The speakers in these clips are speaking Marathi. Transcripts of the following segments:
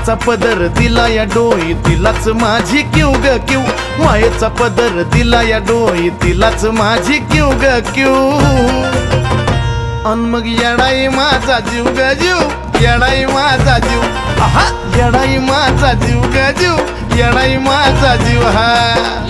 मायेचा पदर दिला या डोई तिलाच माझी क्यू ग क्यू मायेचा पदर दिला या डोई तिलाच माझी क्यू ग क्यू अन मग येडाई माझा जीव ग जीव येडाई माझा जीव आहा येडाई माझा जीव ग जीव येडाई माझा जीव हा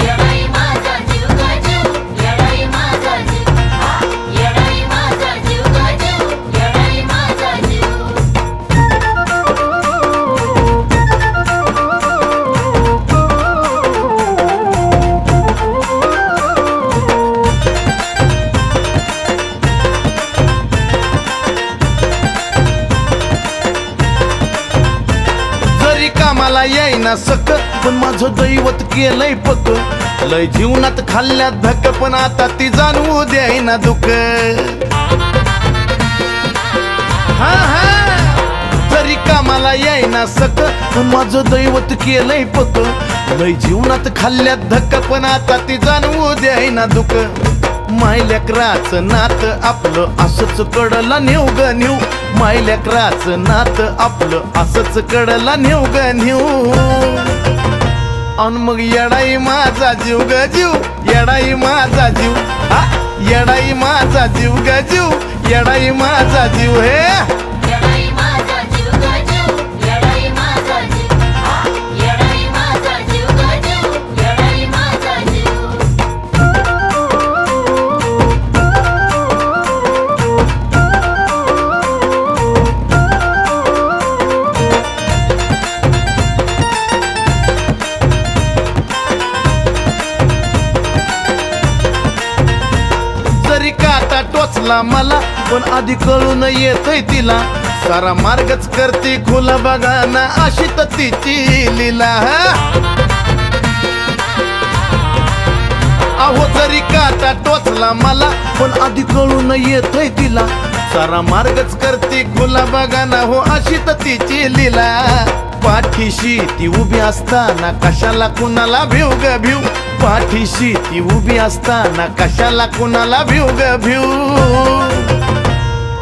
कामाला येईना सक पण माझं दैवत केलंय पक लय जीवनात खाल्ल्यात धक पण आता ती जाणवू द्यायना दुःख हा हा जरी कामाला येईना सक पण माझं दैवत केलंय पक लय जीवनात खाल्ल्यात धक पण आता ती जाणवू द्यायना दुःख मायलेकराचं नात आपलं असंच कडला नेऊ ग नेऊ मायलेकराचं नात आपलं असंच कडला नेऊ ग नेऊ अन मग येडाई माझा जीव ग जीव येडाई माझा जीव हा येडाई माझा जीव ग जीव येडाई माझा जीव हे काटा टोचला मला पण आधी कळून येतय तिला सारा मार्गच करते खुला बघा ना अशी तर तिची लीला अहो जरी काटा टोचला मला पण आधी कळून येतय तिला सारा मार्गच करते खुला बघा ना हो अशी तर तिची लीला पाठीशी ती उभी असताना कशाला कुणाला भिव ग भिव पाठीशी ती उभी असताना कशाला कुणाला भिव ग भिव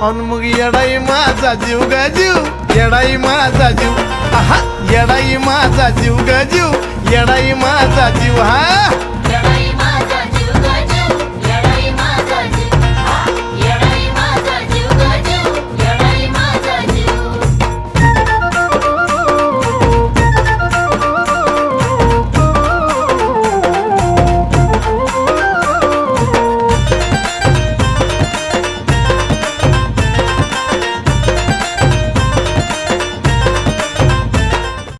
अन मग येडाई माझा जीव ग जीव येडाई माझा जीव आहा येडाई माझा जीव ग जीव येडाई माझा जीव हा